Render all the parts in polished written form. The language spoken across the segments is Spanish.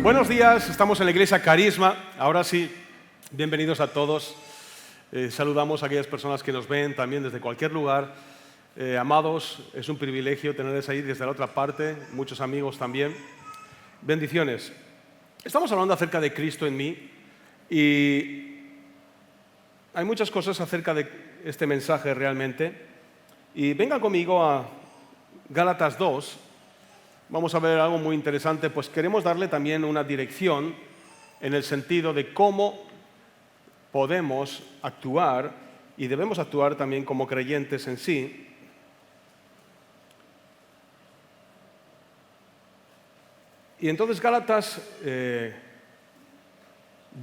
Buenos días, estamos en la Iglesia Carisma. Ahora sí, bienvenidos a todos. Saludamos a aquellas personas que nos ven también desde cualquier lugar. Amados, es un privilegio tenerles ahí desde la otra parte, muchos amigos también. Bendiciones. Estamos hablando acerca de Cristo en mí y hay muchas cosas acerca de este mensaje realmente. Y vengan conmigo a Gálatas 2. Vamos a ver algo muy interesante, pues queremos darle también una dirección en el sentido de cómo podemos actuar y debemos actuar también como creyentes en sí. Y entonces Gálatas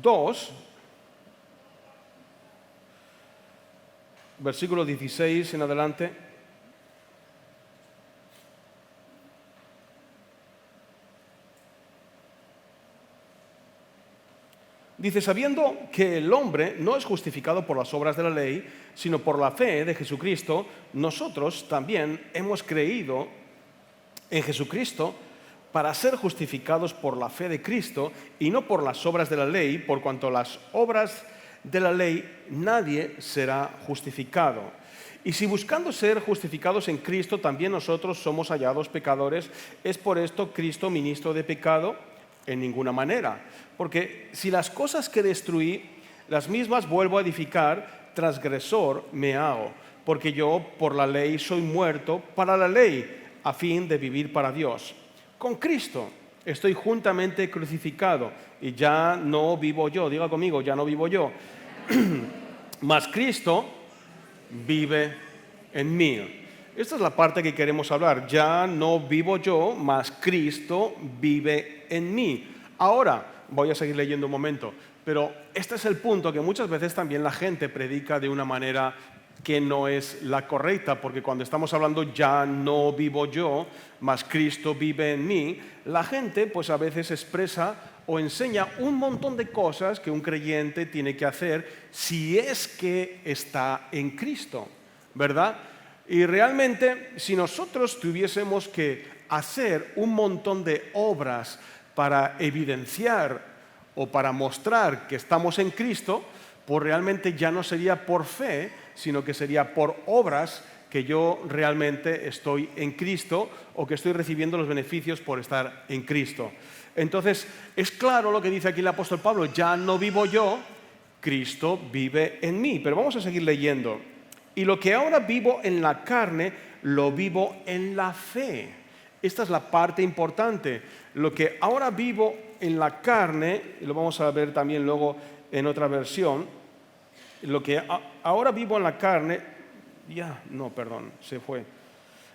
2, versículo 16 en adelante. Dice, sabiendo que el hombre no es justificado por las obras de la ley, sino por la fe de Jesucristo, nosotros también hemos creído en Jesucristo para ser justificados por la fe de Cristo y no por las obras de la ley, por cuanto las obras de la ley nadie será justificado. Y si buscando ser justificados en Cristo también nosotros somos hallados pecadores, ¿es por esto Cristo ministro de pecado? En ninguna manera. Porque si las cosas que destruí, las mismas vuelvo a edificar, transgresor me hago. Porque yo por la ley soy muerto para la ley, a fin de vivir para Dios. Con Cristo estoy juntamente crucificado y ya no vivo yo. Diga conmigo, ya no vivo yo. Mas Cristo vive en mí. Esta es la parte que queremos hablar. Ya no vivo yo, mas Cristo vive en mí. Ahora, voy a seguir leyendo un momento, pero este es el punto que muchas veces también la gente predica de una manera que no es la correcta, porque cuando estamos hablando ya no vivo yo, mas Cristo vive en mí, la gente pues a veces expresa o enseña un montón de cosas que un creyente tiene que hacer si es que está en Cristo, ¿verdad? Y realmente, si nosotros tuviésemos que hacer un montón de obras para evidenciar o para mostrar que estamos en Cristo, pues realmente ya no sería por fe, sino que sería por obras que yo realmente estoy en Cristo o que estoy recibiendo los beneficios por estar en Cristo. Entonces, es claro lo que dice aquí el apóstol Pablo, ya no vivo yo, Cristo vive en mí. Pero vamos a seguir leyendo. Y lo que ahora vivo en la carne, lo vivo en la fe. Esta es la parte importante. Lo que ahora vivo en la carne, y lo vamos a ver también luego en otra versión, lo que ahora vivo en la carne,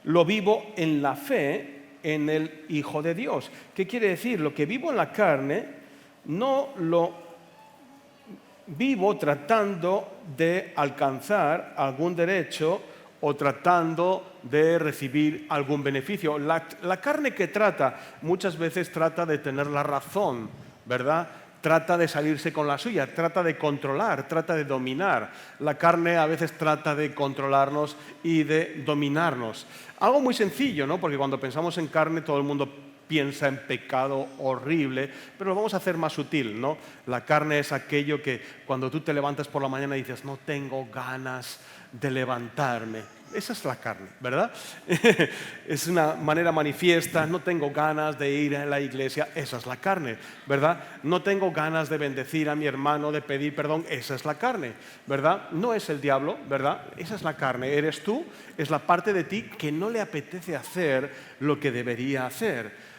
lo vivo en la fe en el Hijo de Dios. ¿Qué quiere decir? Lo que vivo en la carne, no lo vivo tratando de alcanzar algún derecho o tratando de recibir algún beneficio. La carne que muchas veces trata de tener la razón, ¿verdad? Trata de salirse con la suya, trata de controlar, trata de dominar. La carne a veces trata de controlarnos y de dominarnos. Algo muy sencillo, ¿no? Porque cuando pensamos en carne todo el mundo piensa en pecado horrible, pero lo vamos a hacer más sutil, ¿no? La carne es aquello que cuando tú te levantas por la mañana dices, no tengo ganas de levantarme. Esa es la carne, ¿verdad? Es una manera manifiesta, no tengo ganas de ir a la iglesia, esa es la carne, ¿verdad? No tengo ganas de bendecir a mi hermano, de pedir perdón, esa es la carne, ¿verdad? No es el diablo, ¿verdad? Esa es la carne, eres tú, es la parte de ti que no le apetece hacer lo que debería hacer.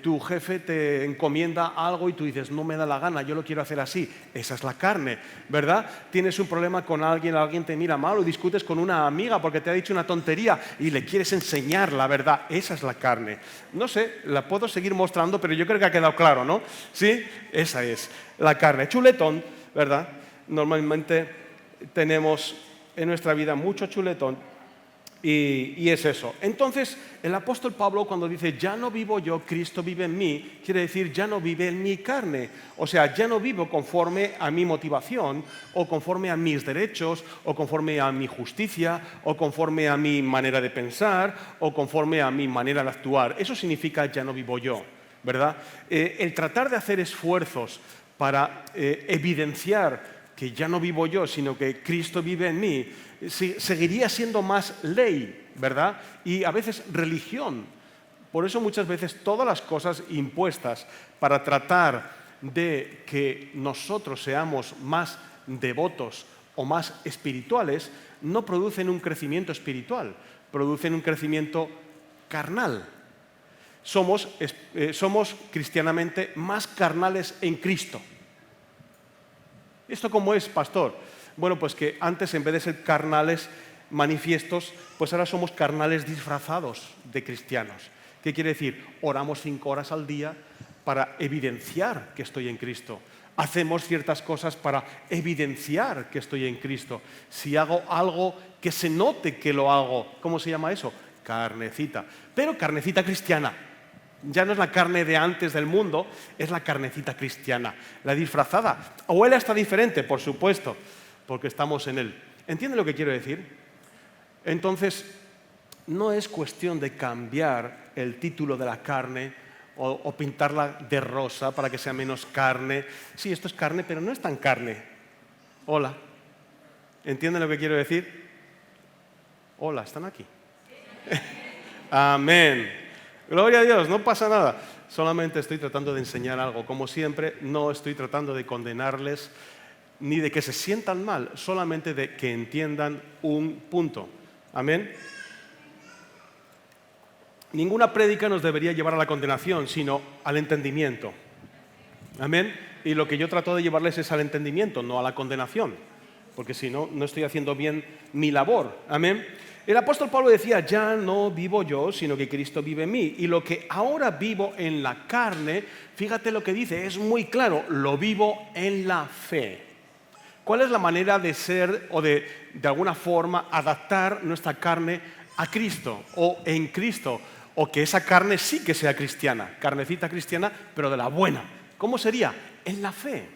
Tu jefe te encomienda algo y tú dices, no me da la gana, yo lo quiero hacer así. Esa es la carne, ¿verdad? Tienes un problema con alguien te mira mal o discutes con una amiga porque te ha dicho una tontería y le quieres enseñar la verdad. Esa es la carne. No sé, la puedo seguir mostrando, pero yo creo que ha quedado claro, ¿no? Sí, esa es la carne. Chuletón, ¿verdad? Normalmente tenemos en nuestra vida mucho chuletón. Y es eso. Entonces, el apóstol Pablo cuando dice, ya no vivo yo, Cristo vive en mí, quiere decir, ya no vive en mi carne. O sea, ya no vivo conforme a mi motivación, o conforme a mis derechos, o conforme a mi justicia, o conforme a mi manera de pensar, o conforme a mi manera de actuar. Eso significa, ya no vivo yo. ¿verdad? El tratar de hacer esfuerzos para evidenciar que ya no vivo yo, sino que Cristo vive en mí, seguiría siendo más ley, ¿verdad? Y a veces religión. Por eso muchas veces todas las cosas impuestas para tratar de que nosotros seamos más devotos o más espirituales no producen un crecimiento espiritual, producen un crecimiento carnal. Somos cristianamente más carnales en Cristo. ¿Esto cómo es, pastor? Bueno, pues que antes, en vez de ser carnales manifiestos, pues ahora somos carnales disfrazados de cristianos. ¿Qué quiere decir? Oramos 5 horas al día para evidenciar que estoy en Cristo. Hacemos ciertas cosas para evidenciar que estoy en Cristo. Si hago algo, que se note que lo hago. ¿Cómo se llama eso? Carnecita. Pero carnecita cristiana. Ya no es la carne de antes del mundo, es la carnecita cristiana, la disfrazada. Huele hasta diferente, por supuesto, porque estamos en Él. ¿Entienden lo que quiero decir? Entonces, no es cuestión de cambiar el título de la carne o pintarla de rosa para que sea menos carne. Sí, esto es carne, pero no es tan carne. Hola. ¿Entienden lo que quiero decir? Hola, ¿están aquí? Amén. Gloria a Dios, no pasa nada. Solamente estoy tratando de enseñar algo. Como siempre, no estoy tratando de condenarles ni de que se sientan mal, solamente de que entiendan un punto. Amén. Ninguna prédica nos debería llevar a la condenación, sino al entendimiento. Amén. Y lo que yo trato de llevarles es al entendimiento, no a la condenación. Porque si no, no estoy haciendo bien mi labor. Amén. El apóstol Pablo decía, ya no vivo yo, sino que Cristo vive en mí. Y lo que ahora vivo en la carne, fíjate lo que dice, es muy claro, lo vivo en la fe. ¿Cuál es la manera de ser o de alguna forma adaptar nuestra carne a Cristo o en Cristo? O que esa carne sí que sea cristiana, carnecita cristiana, pero de la buena. ¿Cómo sería? En la fe.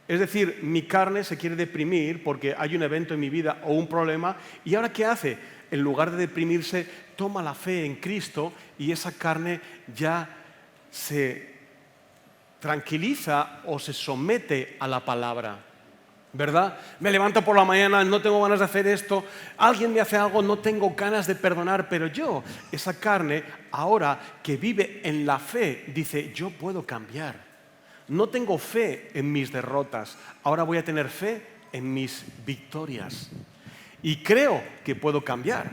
Es decir, mi carne se quiere deprimir porque hay un evento en mi vida o un problema, y ¿ahora qué hace? En lugar de deprimirse, toma la fe en Cristo y esa carne ya se tranquiliza o se somete a la palabra, ¿verdad? Me levanto por la mañana, no tengo ganas de hacer esto, alguien me hace algo, no tengo ganas de perdonar, pero yo, esa carne, ahora que vive en la fe, dice, yo puedo cambiar. No tengo fe en mis derrotas, ahora voy a tener fe en mis victorias. Y creo que puedo cambiar.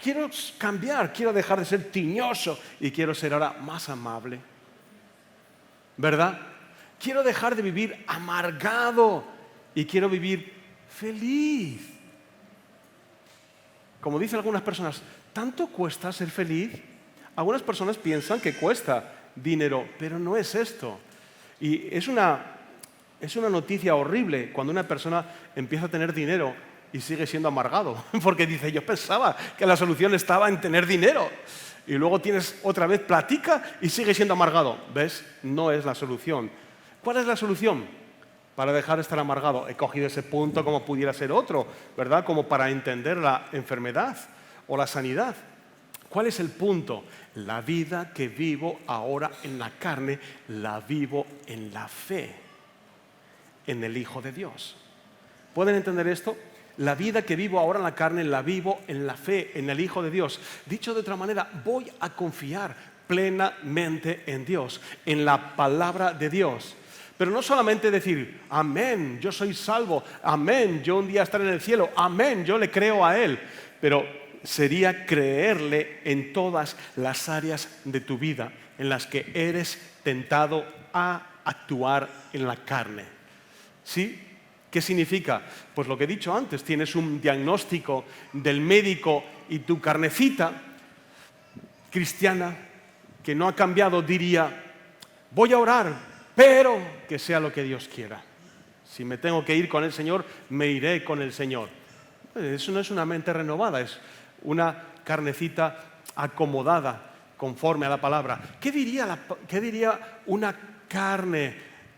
Quiero cambiar, quiero dejar de ser tiñoso y quiero ser ahora más amable. ¿Verdad? Quiero dejar de vivir amargado y quiero vivir feliz. Como dicen algunas personas, ¿tanto cuesta ser feliz? Algunas personas piensan que cuesta dinero, pero no es esto. Y es una noticia horrible cuando una persona empieza a tener dinero y sigue siendo amargado, porque dice, yo pensaba que la solución estaba en tener dinero. Y luego tienes otra vez platica y sigue siendo amargado. ¿Ves? No es la solución. ¿Cuál es la solución? Para dejar de estar amargado. He cogido ese punto como pudiera ser otro, ¿verdad? Como para entender la enfermedad o la sanidad. ¿Cuál es el punto? La vida que vivo ahora en la carne, la vivo en la fe, en el Hijo de Dios. ¿Pueden entender esto? La vida que vivo ahora en la carne, la vivo en la fe, en el Hijo de Dios. Dicho de otra manera, voy a confiar plenamente en Dios, en la palabra de Dios. Pero no solamente decir, amén, yo soy salvo, amén, yo un día estaré en el cielo, amén, yo le creo a Él. Pero sería creerle en todas las áreas de tu vida en las que eres tentado a actuar en la carne. ¿Sí? ¿Qué significa? Pues lo que he dicho antes, tienes un diagnóstico del médico y tu carnecita cristiana que no ha cambiado diría, voy a orar, pero que sea lo que Dios quiera. Si me tengo que ir con el Señor, me iré con el Señor. Eso no es una mente renovada, es una carnecita acomodada conforme a la palabra. ¿Qué diría una carne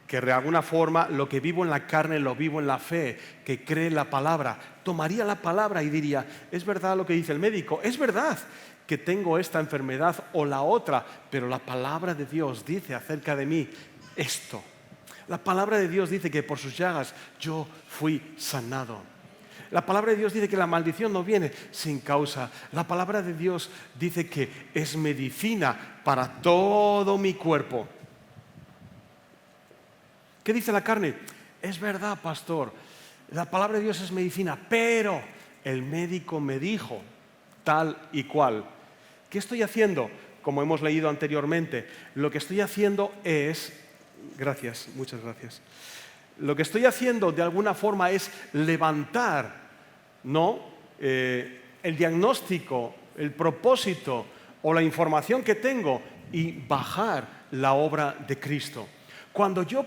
que de alguna forma lo que vivo en la carne lo vivo en la fe, que cree en la palabra, tomaría la palabra y diría, es verdad lo que dice el médico, es verdad que tengo esta enfermedad o la otra, pero la palabra de Dios dice acerca de mí esto. La palabra de Dios dice que por sus llagas yo fui sanado. La palabra de Dios dice que la maldición no viene sin causa. La palabra de Dios dice que es medicina para todo mi cuerpo. ¿Qué dice la carne? Es verdad, pastor, la palabra de Dios es medicina, pero el médico me dijo tal y cual. ¿Qué estoy haciendo? Como hemos leído anteriormente, lo que estoy haciendo es... Gracias, muchas gracias. Lo que estoy haciendo de alguna forma es levantar, ¿no? El diagnóstico, el propósito o la información que tengo y bajar la obra de Cristo. Cuando yo,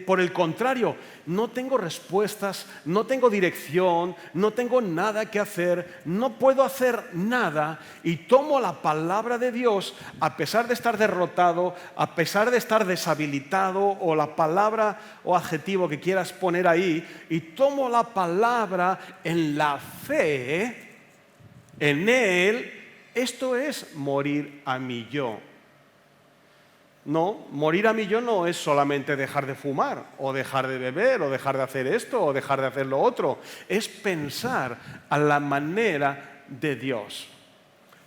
por el contrario, no tengo respuestas, no tengo dirección, no tengo nada que hacer, no puedo hacer nada y tomo la palabra de Dios, a pesar de estar derrotado, a pesar de estar deshabilitado o la palabra o adjetivo que quieras poner ahí, y tomo la palabra en la fe, en Él, esto es morir a mi yo. No, morir a mi yo no es solamente dejar de fumar, o dejar de beber, o dejar de hacer esto, o dejar de hacer lo otro. Es pensar a la manera de Dios.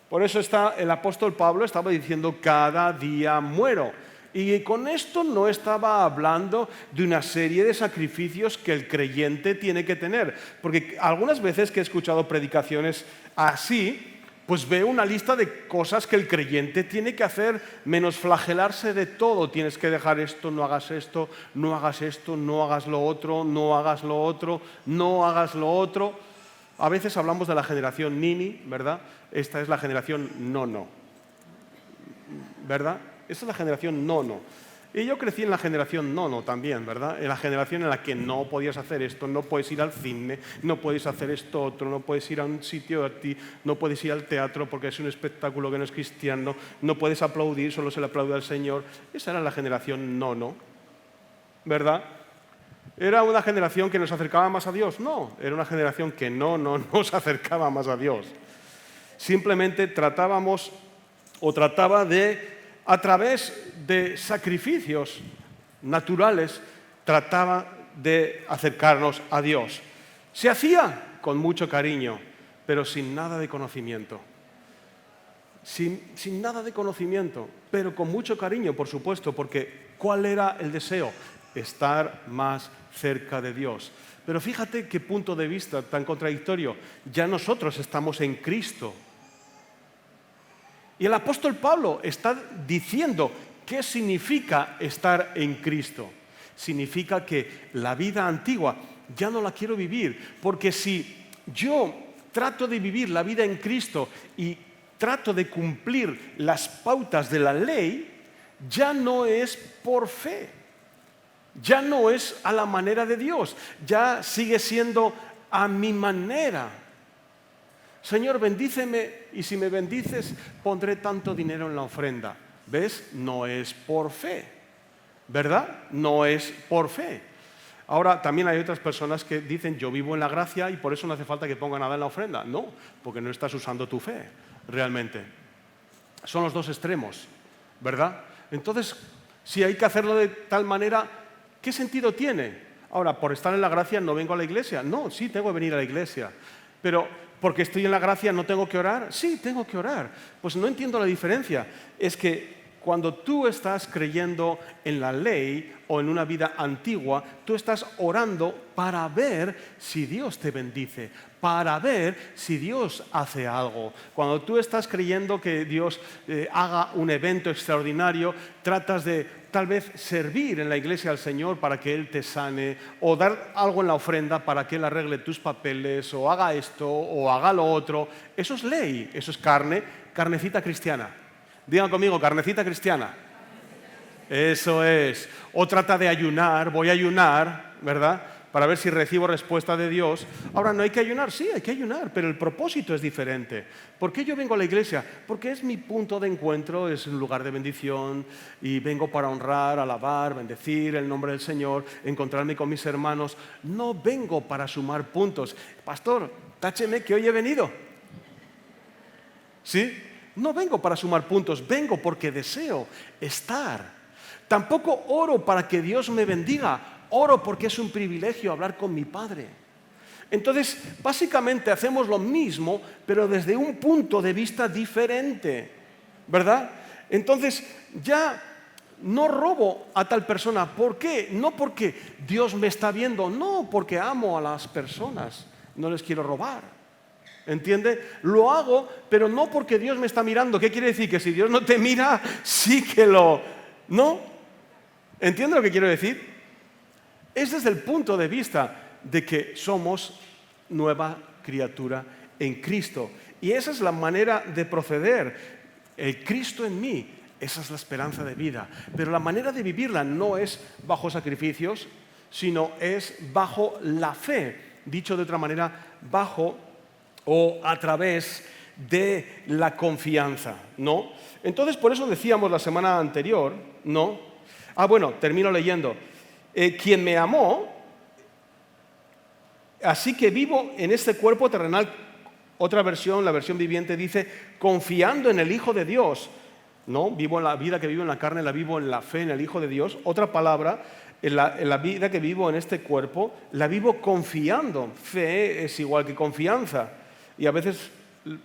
Por eso el apóstol Pablo estaba diciendo, cada día muero. Y con esto no estaba hablando de una serie de sacrificios que el creyente tiene que tener. Porque algunas veces que he escuchado predicaciones así, pues veo una lista de cosas que el creyente tiene que hacer, menos flagelarse de todo. Tienes que dejar esto, no hagas esto, no hagas esto, no hagas lo otro, no hagas lo otro, no hagas lo otro. A veces hablamos de la generación Nini, ¿verdad? Esta es la generación no, ¿verdad? Esta es la generación no. Y yo crecí en la generación no también, ¿verdad? En la generación en la que no podías hacer esto, no puedes ir al cine, no puedes hacer esto otro, no puedes ir a un sitio a ti, no puedes ir al teatro porque es un espectáculo que no es cristiano, no puedes aplaudir, solo se le aplaude al Señor. Esa era la generación no, ¿verdad? ¿Era una generación que nos acercaba más a Dios? No, era una generación que no nos acercaba más a Dios. Simplemente trataba de, a través de sacrificios naturales, trataba de acercarnos a Dios. Se hacía con mucho cariño, pero sin nada de conocimiento. Sin nada de conocimiento, pero con mucho cariño, por supuesto, porque ¿cuál era el deseo? Estar más cerca de Dios. Pero fíjate qué punto de vista tan contradictorio. Ya nosotros estamos en Cristo. Y el apóstol Pablo está diciendo qué significa estar en Cristo. Significa que la vida antigua ya no la quiero vivir, porque si yo trato de vivir la vida en Cristo y trato de cumplir las pautas de la ley, ya no es por fe, ya no es a la manera de Dios, ya sigue siendo a mi manera. Señor, bendíceme y si me bendices pondré tanto dinero en la ofrenda. ¿Ves? No es por fe, ¿verdad? No es por fe. Ahora, también hay otras personas que dicen, yo vivo en la gracia y por eso no hace falta que ponga nada en la ofrenda. No, porque no estás usando tu fe, realmente. Son los dos extremos, ¿verdad? Entonces, si hay que hacerlo de tal manera, ¿qué sentido tiene? Ahora, por estar en la gracia no vengo a la iglesia. No, sí tengo que venir a la iglesia. Pero, ¿porque estoy en la gracia no tengo que orar? Sí, tengo que orar. Pues no entiendo la diferencia. Es que cuando tú estás creyendo en la ley o en una vida antigua, tú estás orando para ver si Dios te bendice, para ver si Dios hace algo. Cuando tú estás creyendo que Dios haga un evento extraordinario, tratas de tal vez servir en la iglesia al Señor para que Él te sane, o dar algo en la ofrenda para que Él arregle tus papeles, o haga esto, o haga lo otro. Eso es ley, eso es carnecita cristiana. Digan conmigo, carnecita cristiana. Eso es. O trata de ayunar, voy a ayunar, ¿verdad? para ver si recibo respuesta de Dios. Ahora, ¿no hay que ayunar? Sí, hay que ayunar, pero el propósito es diferente. ¿Por qué yo vengo a la iglesia? Porque es mi punto de encuentro, es un lugar de bendición y vengo para honrar, alabar, bendecir el nombre del Señor, encontrarme con mis hermanos. No vengo para sumar puntos. Pastor, tácheme que hoy he venido. ¿Sí? No vengo para sumar puntos, vengo porque deseo estar. Tampoco oro para que Dios me bendiga, oro porque es un privilegio hablar con mi Padre. Entonces, básicamente hacemos lo mismo, pero desde un punto de vista diferente, ¿verdad? Entonces, ya no robo a tal persona. ¿Por qué? No porque Dios me está viendo, no, porque amo a las personas, no les quiero robar. ¿Entiende? Lo hago, pero no porque Dios me está mirando. ¿Qué quiere decir? Que si Dios no te mira, sí que lo... ¿No? ¿Entiende lo que quiero decir? Ese es el punto de vista de que somos nueva criatura en Cristo. Y esa es la manera de proceder. El Cristo en mí, esa es la esperanza de vida. Pero la manera de vivirla no es bajo sacrificios, sino es bajo la fe. Dicho de otra manera, bajo o a través de la confianza, ¿no? Entonces, por eso decíamos la semana anterior, ¿no? Bueno, termino leyendo. Quien me amó, así que vivo en este cuerpo terrenal. Otra versión, la versión viviente, dice, confiando en el Hijo de Dios. No, vivo en la vida que vivo en la carne, la vivo en la fe, en el Hijo de Dios. Otra palabra, en la vida que vivo en este cuerpo, la vivo confiando. Fe es igual que confianza. Y a veces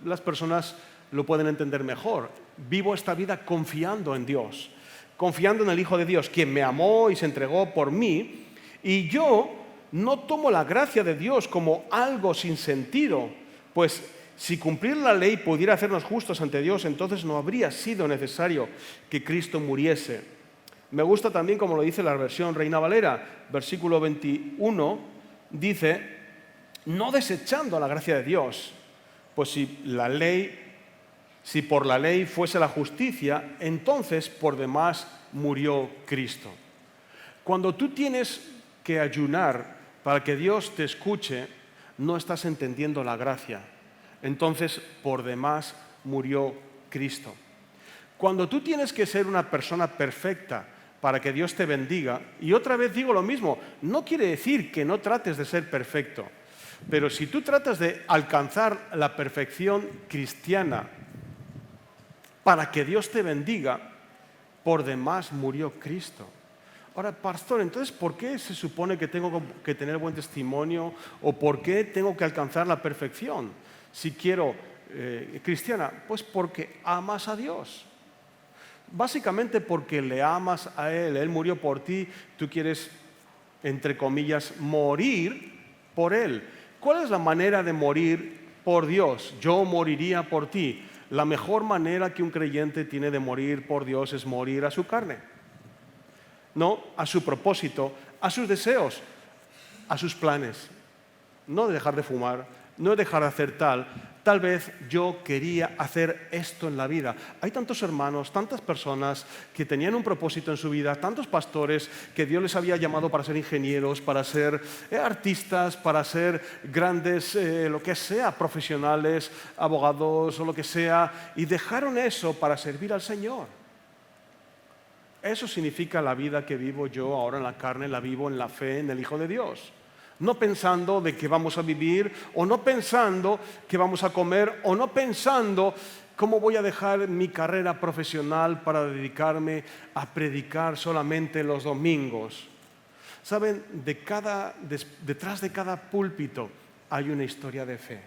las personas lo pueden entender mejor. Vivo esta vida confiando en Dios, confiando en el Hijo de Dios, quien me amó y se entregó por mí. Y yo no tomo la gracia de Dios como algo sin sentido, pues si cumplir la ley pudiera hacernos justos ante Dios, entonces no habría sido necesario que Cristo muriese. Me gusta también como lo dice la versión Reina Valera, versículo 21, dice, no desechando la gracia de Dios, pues si por la ley fuese la justicia, entonces por demás murió Cristo. Cuando tú tienes que ayunar para que Dios te escuche, no estás entendiendo la gracia. Entonces por demás murió Cristo. Cuando tú tienes que ser una persona perfecta para que Dios te bendiga, y otra vez digo lo mismo, no quiere decir que no trates de ser perfecto, pero si tú tratas de alcanzar la perfección cristiana para que Dios te bendiga, por demás murió Cristo. Ahora, pastor, entonces, ¿por qué se supone que tengo que tener buen testimonio o por qué tengo que alcanzar la perfección si quiero cristiana? Pues porque amas a Dios. Básicamente porque le amas a Él. Él murió por ti, tú quieres, entre comillas, morir por Él. ¿Cuál es la manera de morir por Dios? Yo moriría por ti. La mejor manera que un creyente tiene de morir por Dios es morir a su carne, no a su propósito, a sus deseos, a sus planes. No de dejar de fumar, no de dejar de hacer tal vez yo quería hacer esto en la vida. Hay tantos hermanos, tantas personas que tenían un propósito en su vida, tantos pastores que Dios les había llamado para ser ingenieros, para ser artistas, para ser grandes, lo que sea, profesionales, abogados o lo que sea, y dejaron eso para servir al Señor. Eso significa la vida que vivo yo ahora en la carne, la vivo en la fe, en el Hijo de Dios. No pensando de que vamos a vivir, o no pensando que vamos a comer, o no pensando cómo voy a dejar mi carrera profesional para dedicarme a predicar solamente los domingos. ¿Saben? Detrás de cada púlpito hay una historia de fe,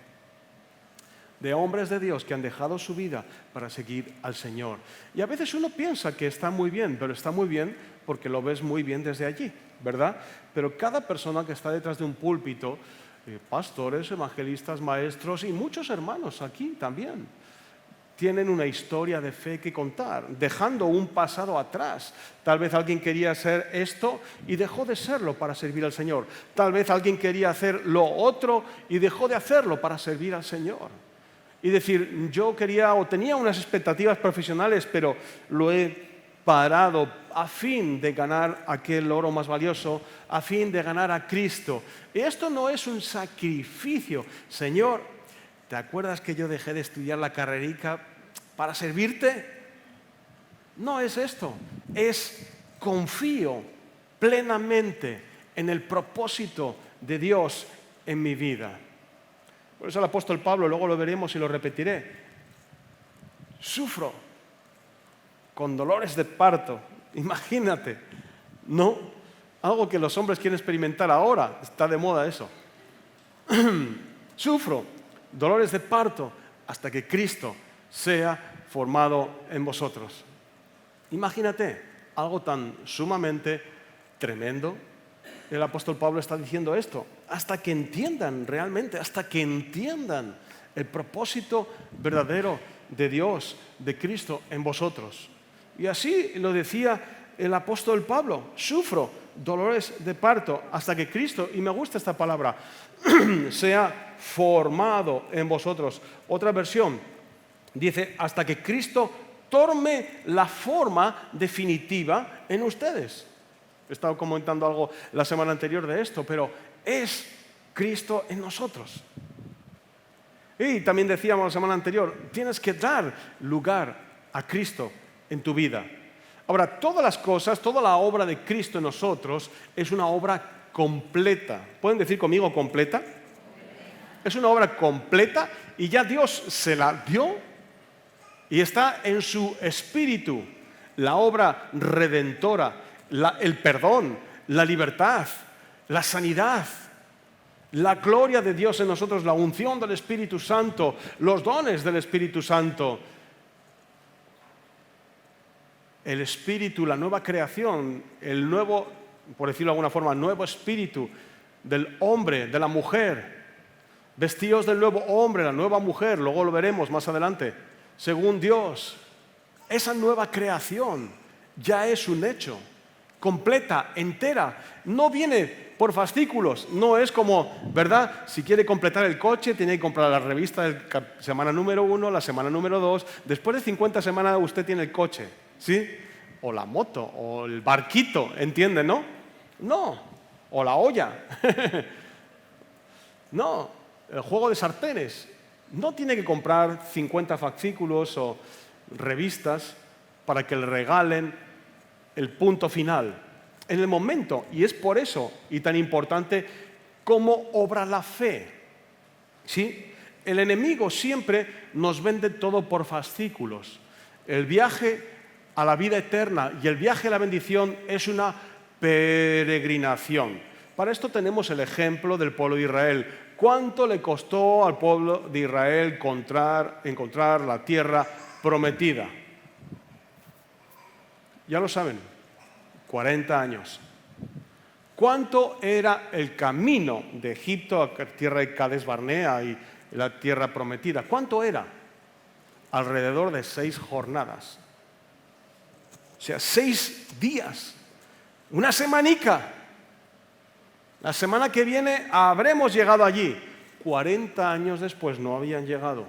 de hombres de Dios que han dejado su vida para seguir al Señor. Y a veces uno piensa que está muy bien, pero está muy bien porque lo ves muy bien desde allí, ¿verdad? Pero cada persona que está detrás de un púlpito, pastores, evangelistas, maestros y muchos hermanos aquí también, tienen una historia de fe que contar, dejando un pasado atrás. Tal vez alguien quería hacer esto y dejó de serlo para servir al Señor. Tal vez alguien quería hacer lo otro y dejó de hacerlo para servir al Señor. Y decir, yo quería o tenía unas expectativas profesionales, pero lo he parado a fin de ganar aquel oro más valioso, a fin de ganar a Cristo. Y esto no es un sacrificio. Señor, ¿te acuerdas que yo dejé de estudiar la carrerica para servirte? No es esto, es confío plenamente en el propósito de Dios en mi vida. Por eso el apóstol Pablo, luego lo veremos y lo repetiré, sufro con dolores de parto. Imagínate, ¿no? Algo que los hombres quieren experimentar ahora, está de moda eso. Sufro dolores de parto hasta que Cristo sea formado en vosotros. Imagínate, algo tan sumamente tremendo. El apóstol Pablo está diciendo esto, hasta que entiendan realmente, hasta que entiendan el propósito verdadero de Dios, de Cristo en vosotros. Y así lo decía el apóstol Pablo, sufro dolores de parto hasta que Cristo, y me gusta esta palabra, sea formado en vosotros. Otra versión dice, hasta que Cristo tome la forma definitiva en ustedes. He estado comentando algo la semana anterior de esto, pero es Cristo en nosotros. Y también decíamos la semana anterior, tienes que dar lugar a Cristo en tu vida. Ahora, todas las cosas, toda la obra de Cristo en nosotros es una obra completa. ¿Pueden decir conmigo completa? Es una obra completa y ya Dios se la dio y está en su espíritu. La obra redentora, el perdón, la libertad, la sanidad, la gloria de Dios en nosotros, la unción del Espíritu Santo, los dones del Espíritu Santo, el Espíritu, la nueva creación, el nuevo, por decirlo de alguna forma, nuevo espíritu del hombre, de la mujer, vestidos del nuevo hombre, la nueva mujer, luego lo veremos más adelante, según Dios. Esa nueva creación ya es un hecho, completa, entera, no viene por fascículos, no es como, ¿verdad? Si quiere completar el coche, tiene que comprar la revista de semana número 1, la semana número 2, después de 50 semanas usted tiene el coche, ¿sí? O la moto, o el barquito, ¿entiende, no? No, o la olla, no, el juego de sartenes, no tiene que comprar 50 fascículos o revistas para que le regalen el punto final. En el momento, y es por eso y tan importante cómo obra la fe. ¿Sí? El enemigo siempre nos vende todo por fascículos. El viaje a la vida eterna y el viaje a la bendición es una peregrinación. Para esto tenemos el ejemplo del pueblo de Israel. ¿Cuánto le costó al pueblo de Israel encontrar la tierra prometida? Ya lo saben, 40 años. ¿Cuánto era el camino de Egipto a la tierra de Cades Barnea y la tierra prometida? ¿Cuánto era? Alrededor de 6 jornadas. O sea, 6 días. Una semanica. La semana que viene habremos llegado allí. 40 años después no habían llegado.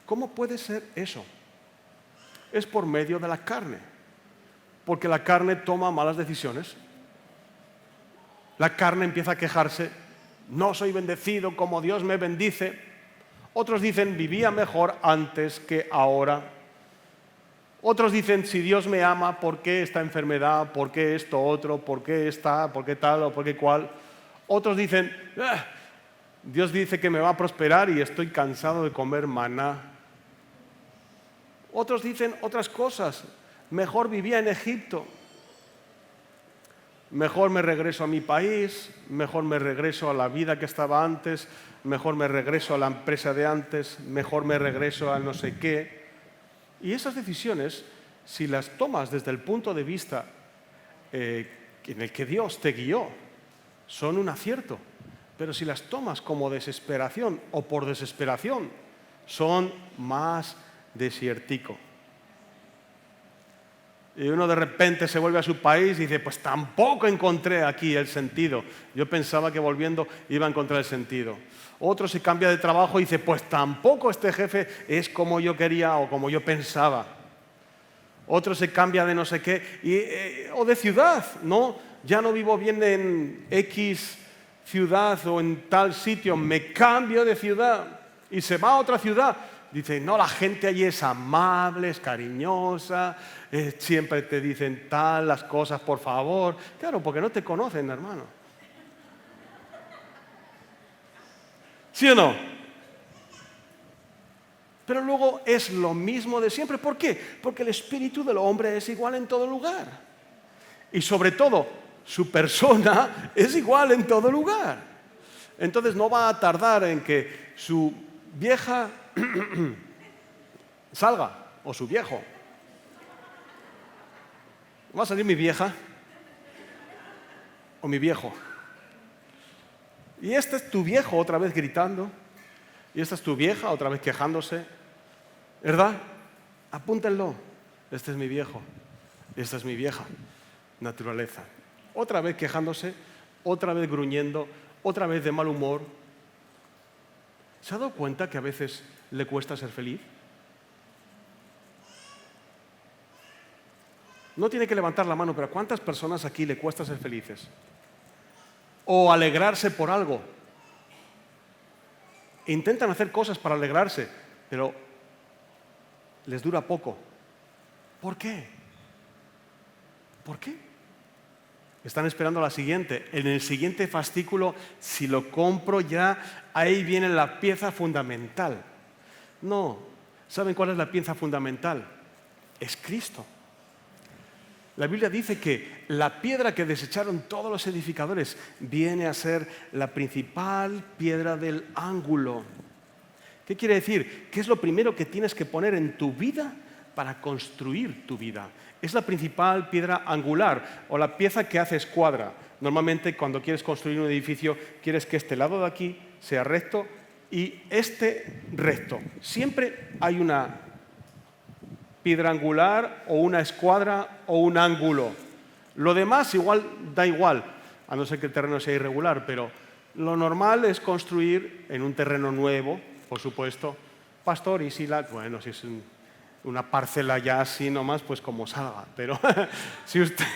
¿Cómo puede ser eso? Es por medio de la carne. Porque la carne toma malas decisiones. La carne empieza a quejarse. No soy bendecido como Dios me bendice. Otros dicen, vivía mejor antes que ahora. Otros dicen, si Dios me ama, ¿por qué esta enfermedad? ¿Por qué esto otro? ¿Por qué esta? ¿Por qué tal o por qué cual? Otros dicen, Dios dice que me va a prosperar y estoy cansado de comer maná. Otros dicen otras cosas. Mejor vivía en Egipto. Mejor me regreso a mi país. Mejor me regreso a la vida que estaba antes. Mejor me regreso a la empresa de antes. Mejor me regreso a no sé qué. Y esas decisiones, si las tomas desde el punto de vista en el que Dios te guió, son un acierto. Pero si las tomas como desesperación o por desesperación, son más desiertico. Y uno de repente se vuelve a su país y dice, pues tampoco encontré aquí el sentido. Yo pensaba que volviendo iba a encontrar el sentido. Otro se cambia de trabajo y dice, pues tampoco este jefe es como yo quería o como yo pensaba. Otro se cambia de no sé qué, o de ciudad, ¿no? Ya no vivo bien en X ciudad o en tal sitio, me cambio de ciudad y se va a otra ciudad. Dice, no, la gente allí es amable, es cariñosa, siempre te dicen las cosas, por favor. Claro, porque no te conocen, hermano. ¿Sí o no? Pero luego es lo mismo de siempre. ¿Por qué? Porque el espíritu del hombre es igual en todo lugar. Y sobre todo, su persona es igual en todo lugar. Entonces no va a tardar en que su vieja salga, o su viejo. Va a salir mi vieja o mi viejo. Y este es tu viejo otra vez gritando. Y esta es tu vieja otra vez quejándose. ¿Verdad? Apúntenlo. Este es mi viejo. Esta es mi vieja naturaleza. Otra vez quejándose, otra vez gruñendo, otra vez de mal humor. ¿Se ha dado cuenta que a veces le cuesta ser feliz? No tiene que levantar la mano, pero ¿a cuántas personas aquí le cuesta ser felices? O alegrarse por algo. Intentan hacer cosas para alegrarse, pero les dura poco. ¿Por qué? ¿Por qué? Están esperando la siguiente. En el siguiente fascículo, si lo compro ya, ahí viene la pieza fundamental. No. ¿Saben cuál es la pieza fundamental? Es Cristo. La Biblia dice que la piedra que desecharon todos los edificadores viene a ser la principal piedra del ángulo. ¿Qué quiere decir? ¿Qué es lo primero que tienes que poner en tu vida para construir tu vida? Es la principal piedra angular o la pieza que hace escuadra. Normalmente cuando quieres construir un edificio, quieres que este lado de aquí sea recto y este recto. Siempre hay una piedra angular o una escuadra o un ángulo. Lo demás igual da igual, a no ser que el terreno sea irregular, pero lo normal es construir en un terreno nuevo, por supuesto. Pastor, y si bueno, si es una parcela ya así nomás, pues como salga. Pero si usted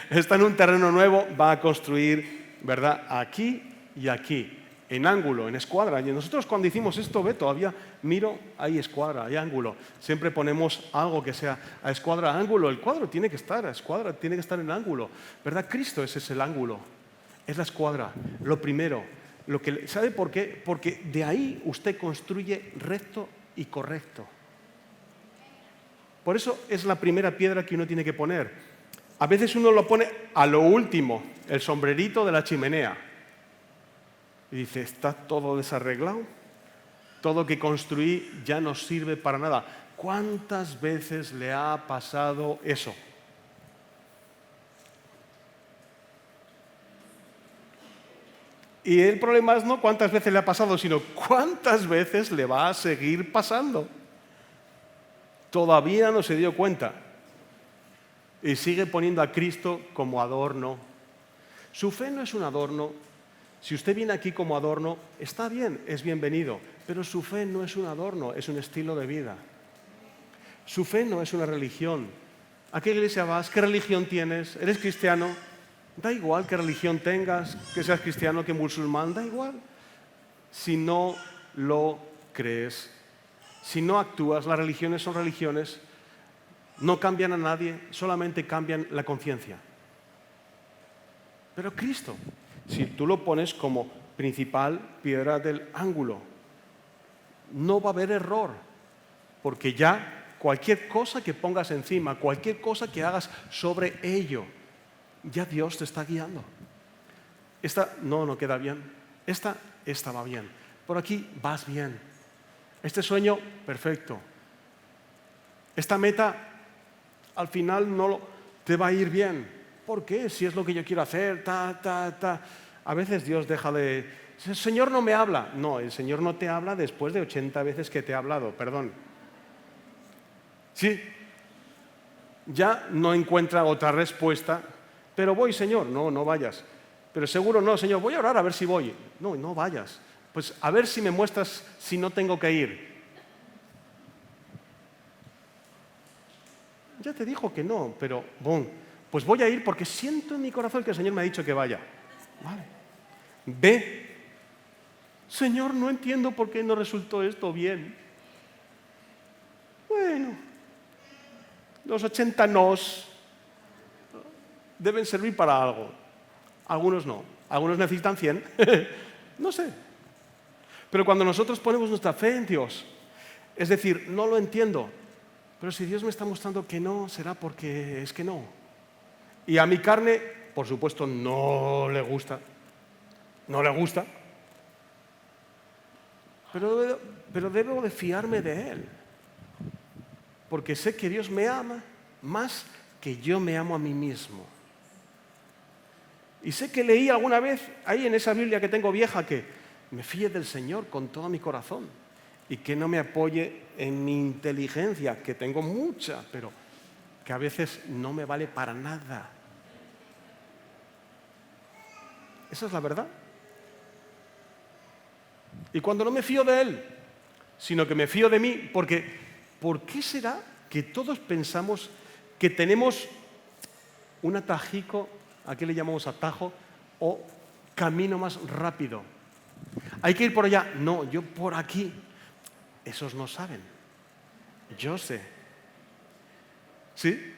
está en un terreno nuevo, va a construir, ¿verdad? Aquí y aquí, en ángulo, en escuadra. Y nosotros cuando hicimos esto, todavía miro, hay escuadra, hay ángulo. Siempre ponemos algo que sea a escuadra, ángulo. El cuadro tiene que estar a escuadra, tiene que estar en ángulo. ¿Verdad? Cristo ese es el ángulo, es la escuadra, lo primero. ¿Sabe por qué? Porque de ahí usted construye recto y correcto. Por eso es la primera piedra que uno tiene que poner. A veces uno lo pone a lo último, el sombrerito de la chimenea. Y dice, está todo desarreglado, todo que construí ya no sirve para nada. ¿Cuántas veces le ha pasado eso? Y el problema es no cuántas veces le ha pasado, sino cuántas veces le va a seguir pasando. Todavía no se dio cuenta y sigue poniendo a Cristo como adorno. Su fe no es un adorno. Si usted viene aquí como adorno, está bien, es bienvenido, pero su fe no es un adorno, es un estilo de vida. Su fe no es una religión. ¿A qué iglesia vas? ¿Qué religión tienes? ¿Eres cristiano? Da igual qué religión tengas, que seas cristiano, que musulmán, da igual. Si no lo crees, si no actúas, las religiones son religiones, no cambian a nadie, solamente cambian la conciencia. Pero Cristo, si tú lo pones como principal piedra del ángulo, no va a haber error, porque ya cualquier cosa que pongas encima, cualquier cosa que hagas sobre ello, ya Dios te está guiando. Esta no queda bien, esta va bien, por aquí vas bien. Este sueño, perfecto. Esta meta, al final te va a ir bien. ¿Por qué? Si es lo que yo quiero hacer, A veces Dios deja de... El Señor no me habla. No, el Señor no te habla después de 80 veces que te ha hablado, perdón. Sí, ya no encuentra otra respuesta. Pero voy, Señor. No vayas. Pero seguro no, Señor, voy a orar a ver si voy. No vayas. Pues a ver si me muestras si no tengo que ir. ya te dijo que no, pero, pues voy a ir porque siento en mi corazón que el Señor me ha dicho que vaya. Vale. Ve. Señor, no entiendo por qué no resultó esto bien. Bueno, los 80 nos deben servir para algo. Algunos no. Algunos necesitan 100. No sé. Pero cuando nosotros ponemos nuestra fe en Dios, es decir, no lo entiendo, pero si Dios me está mostrando que no, será porque es que no. Y a mi carne, por supuesto, no le gusta. No le gusta. Pero debo de fiarme de Él. Porque sé que Dios me ama más que yo me amo a mí mismo. Y sé que leí alguna vez ahí en esa Biblia que tengo vieja que me fíe del Señor con todo mi corazón y que no me apoye en mi inteligencia, que tengo mucha, pero que a veces no me vale para nada. Esa es la verdad. Y cuando no me fío de Él, sino que me fío de mí, porque ¿por qué será que todos pensamos que tenemos un atajico, aquí le llamamos atajo, o camino más rápido? Hay que ir por allá. No, yo por aquí. Esos no saben. Yo sé. ¿Sí?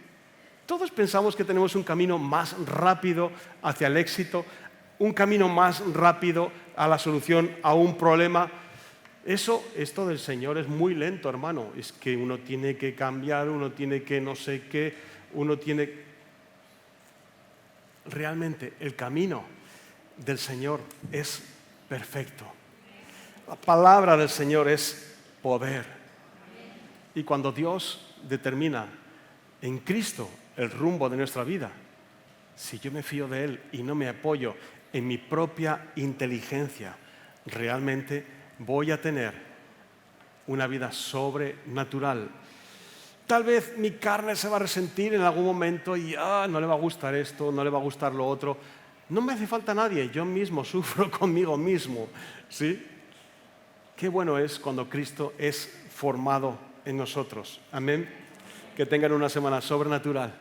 Todos pensamos que tenemos un camino más rápido hacia el éxito, un camino más rápido a la solución a un problema. Esto del Señor es muy lento, hermano. Es que uno tiene que cambiar, uno tiene que no sé qué, uno tiene... Realmente el camino del Señor es perfecto. La palabra del Señor es poder. Y cuando Dios determina en Cristo el rumbo de nuestra vida, si yo me fío de Él y no me apoyo en mi propia inteligencia, realmente voy a tener una vida sobrenatural. Tal vez mi carne se va a resentir en algún momento y no le va a gustar esto, no le va a gustar lo otro. No me hace falta nadie, yo mismo sufro conmigo mismo, ¿sí? Qué bueno es cuando Cristo es formado en nosotros. Amén. Que tengan una semana sobrenatural.